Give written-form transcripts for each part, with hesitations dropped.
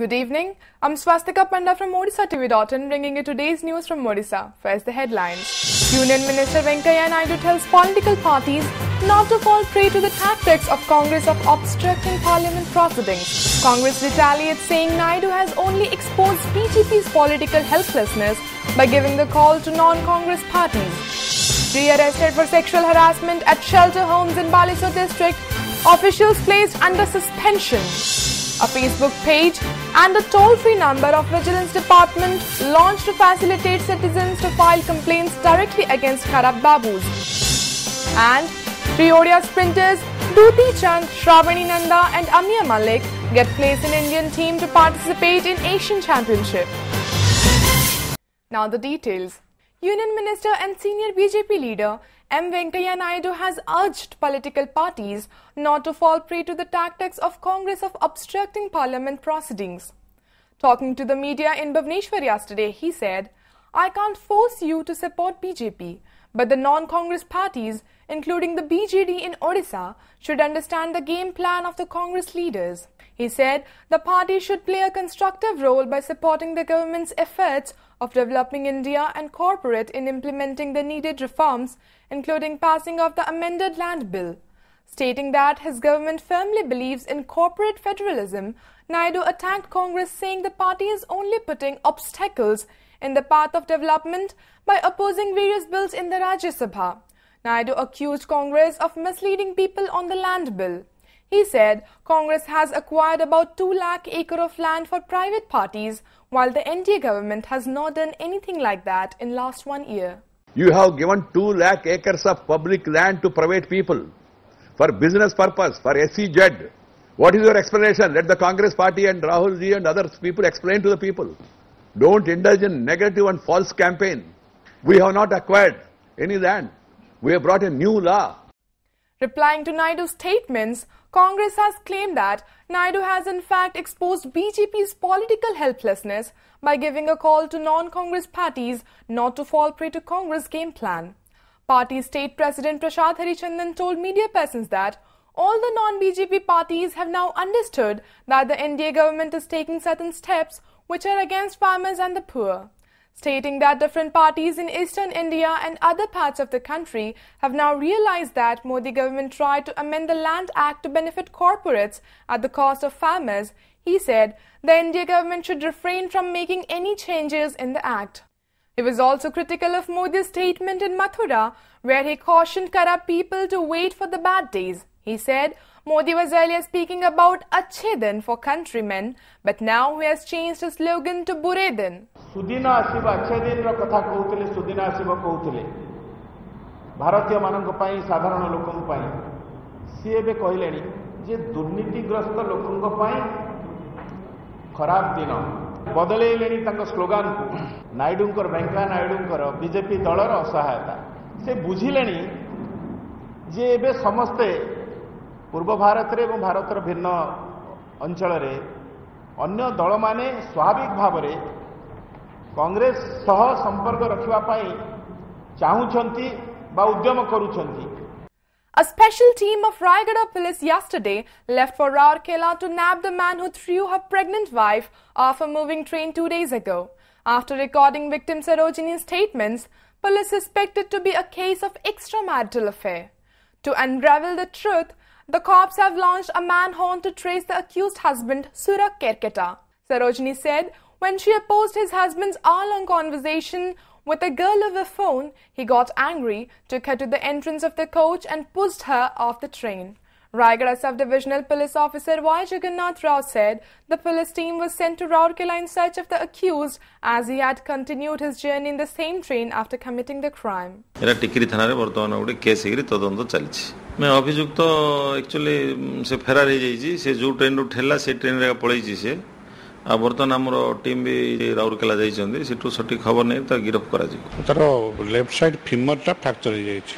Good evening. I'm Swastika Panda from Odisha devotees bringing you today's news from Odisha. First, the headlines. Union Minister Venkaiah Naidu tells political parties not to fall prey to the tactics of Congress of obstructing parliament proceedings. Congress retaliates, saying Naidu has only exposed BJP's political helplessness by giving the call to non-Congress parties. Three arrested for sexual harassment at shelter homes in Balisore district. Officials placed under suspension. A Facebook page and a toll-free number of Vigilance Department launched to facilitate citizens to file complaints directly against Kharab Babus. And three ODI sprinters Duti Chand, Shravani Nanda and Amia Malik get placed in Indian team to participate in Asian Championship. Now the details. Union Minister and senior BJP leader M. Venkaiah Naidu has urged political parties not to fall prey to the tactics of Congress of obstructing parliament proceedings. Talking to the media in Bhubaneswar yesterday, he said, "I can't force you to support BJP, but the non-Congress parties, including the BJD in Odisha, should understand the game plan of the Congress leaders." He said the party should play a constructive role by supporting the government's efforts of developing India and cooperate in implementing the needed reforms, including passing of the amended land bill. Stating that his government firmly believes in corporate federalism, Naidu attacked Congress, saying the party is only putting obstacles in the path of development by opposing various bills in the Rajya Sabha. Naidu accused Congress of misleading people on the land bill. He said Congress has acquired about 2 lakh acres of land for private parties, while the NDA government has not done anything like that in last 1 year. You have given 2 lakh acres of public land to private people for business purpose, for SEZ. What is your explanation? Let the Congress party and Rahul ji and other people explain to the people. Don't indulge in negative and false campaign. We have not acquired any land. We have brought a new law. Replying to Naidu's statements, Congress has claimed that Naidu has in fact exposed BJP's political helplessness by giving a call to non-Congress parties not to fall prey to Congress game plan. Party State President Prashad Harichandan told media persons that all the non-BJP parties have now understood that the NDA government is taking certain steps which are against farmers and the poor. Stating that different parties in eastern India and other parts of the country have now realized that Modi government tried to amend the Land Act to benefit corporates at the cost of farmers, he said the India government should refrain from making any changes in the act. He was also critical of Modi's statement in Mathura, where he cautioned corrupt people to wait for the bad days. He said Modi was earlier speaking about Achhe Din for countrymen, but now he has changed his slogan to Bure Din. सुदिन आसीबा अच्छे दिन रो कथा कहउतले सुदिन आसीबा कहउतले भारतीय मानक पई साधारण लोकन पई सी एबे कहलेनी जे दुर्नीतिग्रस्त लोकन पई खराब दिन बदलेलेनी तांको स्लोगान को नायडूंकर वेंकैया नायडूंकर बीजेपी दलर असहायता से बुझिलेनी जे एबे समस्ते पूर्व भारत रे एवं भारतर भिन्न अंचल रे अन्य दल माने स्वाभाविक भाव रे कांग्रेस सह संपर्क रखिबा पई चाहुछंती बा उद्यम करूछंती. A special team of Raigada police yesterday left for Rourkela to nab the man who threw her pregnant wife off a moving train 2 days ago. After recording victim Sarojini's statements, police suspect it to be a case of extramarital affair. To unravel the truth, the cops have launched a manhunt to trace the accused husband, Surak Kerketa. Sarojini said when she opposed his husband's hour-long conversation with a girl over the phone, he got angry, took her to the entrance of the coach and pushed her off the train. Raigada Sub-Divisional Police Officer Lord Jagannath said the police team was sent to Rourkela in search of the accused as he had continued his journey in the same train after committing the crime. Era Tikri थाना रे वर्तमान गोटे case हेरी तदंत चलछि. मैं अभियुक्त actually से फरार हो जाइछि. से जो ट्रेन रो ठेला से ट्रेन रे पळैछि से आ बर्तमान हमरो टीम भी राउरकेला जाइछन्ती सेठू सठी खबर नै त गिरफ करा जी. तार लेफ्ट साइड फीमर टा फ्रैक्चर हो जाइछि.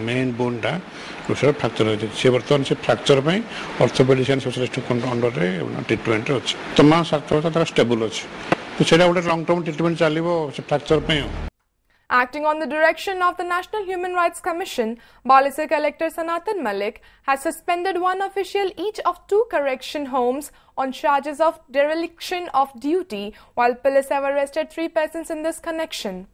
मेन बोन टा दूसरा फ्रैक्चर हो जाइछि. से बर्तमान से फ्रैक्चर पे ऑर्थोपेडिशियन स्पेशलिस्ट अंडर रे ट्रीटमेंट अछि. तमाम स्वास्थ्य तार स्टेबल अछि. तो सेटा गोटे लॉन्ग टर्म ट्रीटमेंट चलिबो से फ्रैक्चर पे. Acting on the direction of the National Human Rights Commission, Balasore Collector Sanatan Malik has suspended one official each of 2 correction homes on charges of dereliction of duty, while police have arrested 3 persons in this connection.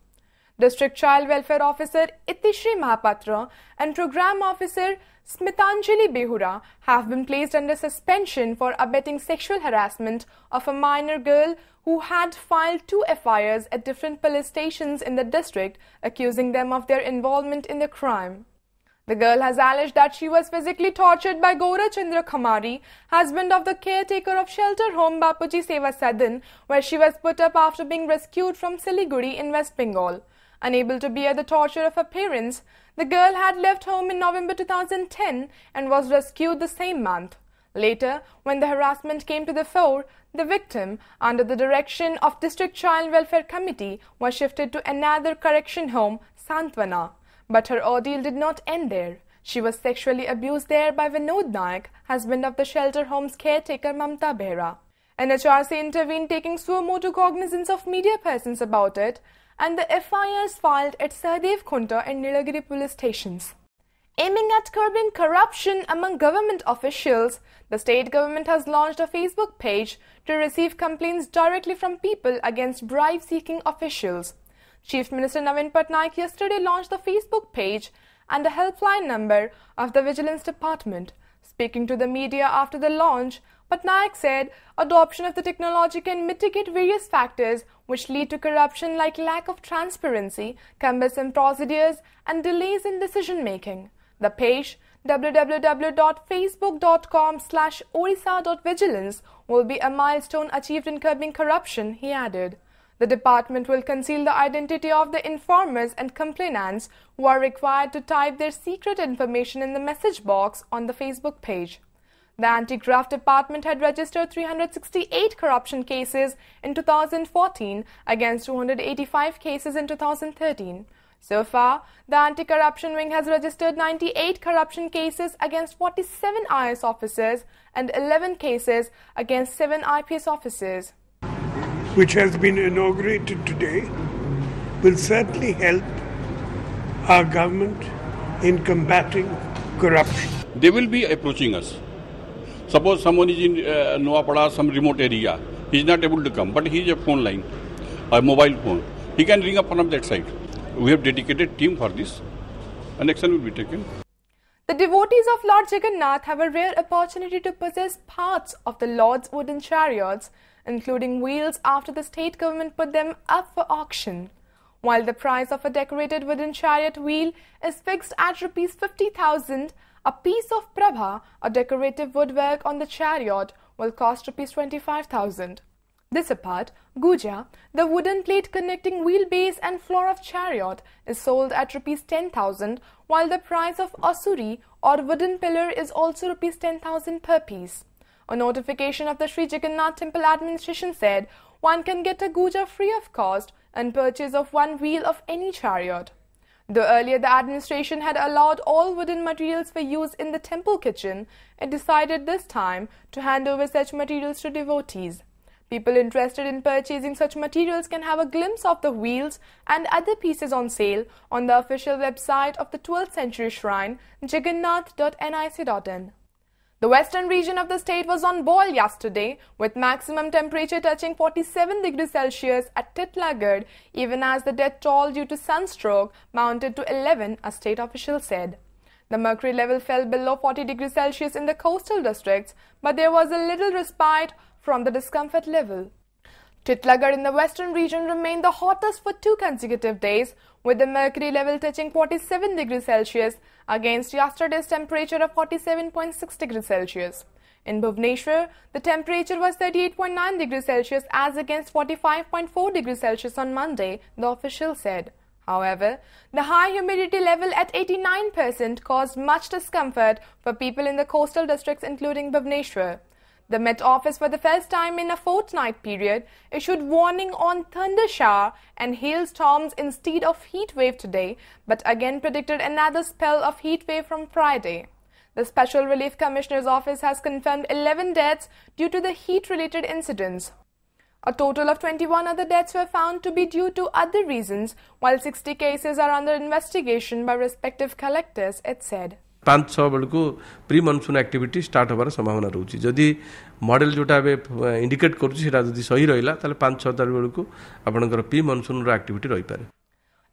District Child Welfare Officer Itishri Mahapatra and Program Officer Smitanjali Behura have been placed under suspension for abetting sexual harassment of a minor girl who had filed 2 FIRs at different police stations in the district, accusing them of their involvement in the crime. The girl has alleged that she was physically tortured by Gaura Chandra Khamari, husband of the caretaker of shelter home Bapuji Seva Sadan, where she was put up after being rescued from Siliguri in West Bengal. Unable to bear the torture of her parents, the girl had left home in November 2010 and was rescued the same month. Later, when the harassment came to the fore, the victim, under the direction of District Child Welfare Committee, was shifted to another correction home, Santwana. But her ordeal did not end there. She was sexually abused there by Vinod Naik, husband of the shelter home's caretaker Mamta Behra. NHRC intervened, taking suo motu cognizance of media persons about it, and the FIRs filed at Sahadev Khunta and Nilagiri police stations. Aiming at curbing corruption among government officials, the state government has launched a Facebook page to receive complaints directly from people against bribe-seeking officials. Chief Minister Navin Patnaik yesterday launched the Facebook page and a helpline number of the Vigilance Department. Speaking to the media after the launch, Patnaik said adoption of the technology can mitigate various factors which lead to corruption, like lack of transparency, cumbersome procedures, and delays in decision-making. The page, www.facebook.com/orissa.vigilance, will be a milestone achieved in curbing corruption, he added. The department will conceal the identity of the informers and complainants who are required to type their secret information in the message box on the Facebook page. The Anti-Graft Department had registered 368 corruption cases in 2014 against 285 cases in 2013. So far, the Anti-Corruption Wing has registered 98 corruption cases against 47 IS officers and 11 cases against 7 IPS officers. Which has been inaugurated today, will certainly help our government in combating corruption. They will be approaching us. Suppose someone is in Noapada, some remote area, he is not able to come, but he is a phone line, a mobile phone. He can ring up from that side. We have dedicated team for this, and action will be taken. The devotees of Lord Jagannath have a rare opportunity to possess parts of the Lord's wooden chariots, including wheels, after the state government put them up for auction. While the price of a decorated wooden chariot wheel is fixed at Rs 50,000, a piece of prabha, a decorative woodwork on the chariot, will cost Rs 25,000. This apart, Guja, the wooden plate connecting wheelbase and floor of chariot, is sold at Rs 10,000, while the price of Asuri or wooden pillar is also Rs 10,000 per piece. A notification of the Sri Jagannath Temple Administration said one can get a Guja free of cost and purchase of one wheel of any chariot. Though earlier the administration had allowed all wooden materials for use in the temple kitchen, it decided this time to hand over such materials to devotees. People interested in purchasing such materials can have a glimpse of the wheels and other pieces on sale on the official website of the 12th century shrine, jagannath.nic.in. The western region of the state was on boil yesterday, with maximum temperature touching 47 degrees Celsius at Titlagarh, even as the death toll due to sunstroke mounted to 11, a state official said. The mercury level fell below 40 degrees Celsius in the coastal districts, but there was a little respite from the discomfort level. Titlagarh in the western region remained the hottest for 2 consecutive days, with the mercury level touching 47 degrees Celsius against yesterday's temperature of 47.6 degrees Celsius. In Bhubaneswar, the temperature was 38.9 degrees Celsius as against 45.4 degrees Celsius on Monday, the official said. However, the high humidity level at 89% caused much discomfort for people in the coastal districts including Bhubaneswar. The Met Office, for the first time in a fortnight period, issued warning on thunder shower and hailstorms instead of heat wave today, but again predicted another spell of heat wave from Friday. The Special Relief Commissioner's Office has confirmed 11 deaths due to the heat-related incidents. A total of 21 other deaths were found to be due to other reasons, while 60 cases are under investigation by respective collectors, it said. 5-6 बेलू pre monsoon activity start होबार संभावना रोची जदि model जोटा indicate करुँच सही रहा 5-6 बेलू आपंकर pre monsoon activity रही पारे.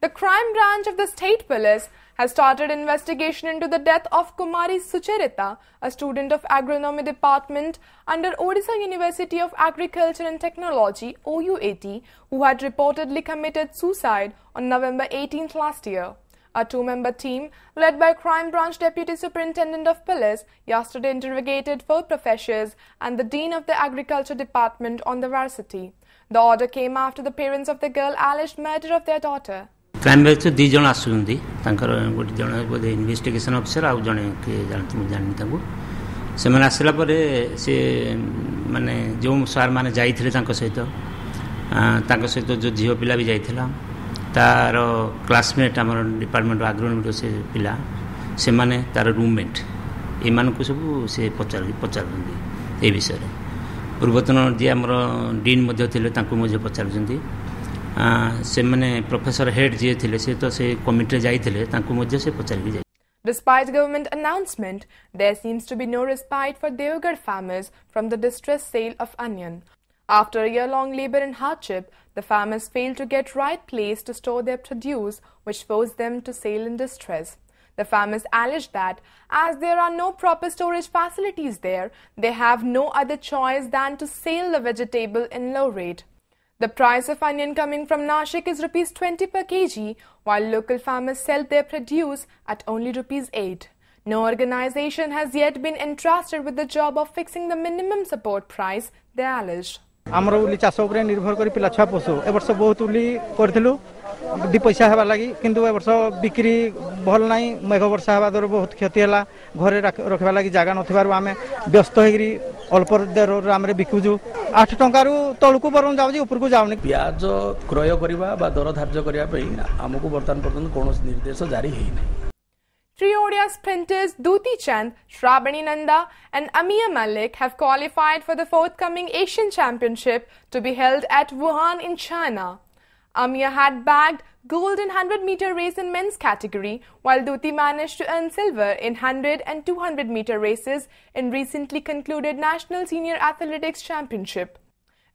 The crime branch of the state police has started investigation into the death of Kumari Sucharita, a student of agronomy department under Odisha University of Agriculture and Technology (OUAT), who had reportedly committed suicide on November 18th last year. A 2-member team led by Crime Branch Deputy Superintendent of Police yesterday interrogated 4 professors and the Dean of the Agriculture Department on the varsity. The order came after the parents of the girl alleged murder of their daughter. Crime branch 2 जन आसुंदी गोटे जन बोधे investigation officer आउ जने के जानी से मैंने आसला परे से माने जो सार माने जाइथिले सहित जो झील पिला भी जाइथिला तार क्लासमेट आम डिपार्टमेंट एग्रोनॉमी से पिला से माने तार रूममेट एमान को सब से पचार विषय पूर्वतन जी आम डीन मध्य थिले तांको मध्य पचारुचंदी से माने प्रोफेसर हेड जी थिले से तो से कमिटी जाइथिले तांको मध्य से पचारि जाय. Despite government announcement, there seems to be no respite for Deoghar farmers from the distress sale of onion. After a year-long labor and hardship, the farmers failed to get right place to store their produce, which forced them to sell in distress. The farmers alleged that, as there are no proper storage facilities there, they have no other choice than to sell the vegetable in low rate. The price of onion coming from Nashik is Rs 20 per kg, while local farmers sell their produce at only Rs 8. No organization has yet been entrusted with the job of fixing the minimum support price, they alleged. आमर उली चाष उपर निर्भर कर पिला छुआ पशु ए वर्ष बहुत उली करूँ 2 पैसा हेबा लगी किंतु ए वर्ष बिक्री भल नाई मेघ वर्षा हेबा द्वारा बहुत क्षति है घरे रखा लगी जगह नथिबारु आमे व्यस्त होगी अल्प दर आम बिकुचु 8 टंकार तलू बर जाऊँ ऊपर को जाऊनी. प्याज क्रय करने दर धार्य करने आमको बर्तमान पर्यटन कौन निर्देश जारी है. 3 Odia sprinters Duti Chand, Shravani Nanda and Amiya Malik have qualified for the forthcoming Asian Championship to be held at Wuhan in China. Amiya had bagged gold in 100-meter race in men's category, while Duti managed to earn silver in 100 and 200-meter races in recently concluded National Senior Athletics Championship.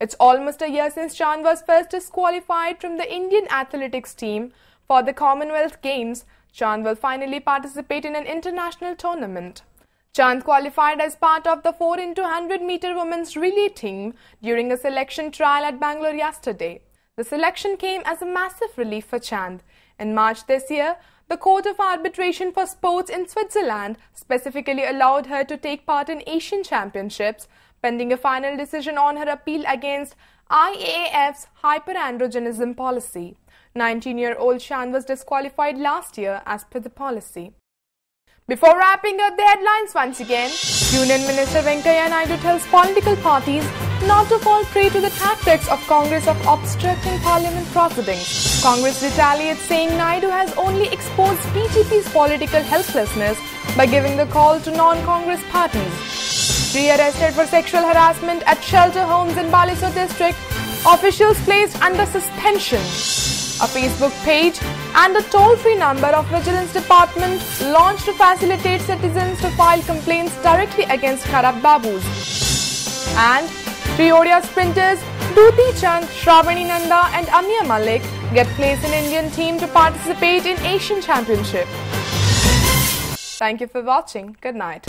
It's almost a year since Chand was first disqualified from the Indian athletics team for the Commonwealth Games. Chand will finally participate in an international tournament. Chand qualified as part of the 4x100-meter women's relay team during a selection trial at Bangalore yesterday. The selection came as a massive relief for Chand. In March this year, the Court of Arbitration for Sports in Switzerland specifically allowed her to take part in Asian Championships, pending a final decision on her appeal against IAAF's hyperandrogenism policy. 19-year-old Chand was disqualified last year as per the policy. Before wrapping up the headlines once again, Union Minister Venkaiah Naidu tells political parties not to fall prey to the tactics of Congress of obstructing Parliament proceedings. Congress retaliates, saying Naidu has only exposed BJP's political helplessness by giving the call to non-Congress parties. 3 arrested for sexual harassment at shelter homes in Balasore district, officials placed under suspension. A Facebook page and a toll-free number of Vigilance Department launched to facilitate citizens to file complaints directly against Kharab Babus. And 3 Odia sprinters Duti Chand, Shravani Nanda and Amiya Malik get placed in Indian team to participate in Asian Championship. Thank you for watching. Good night.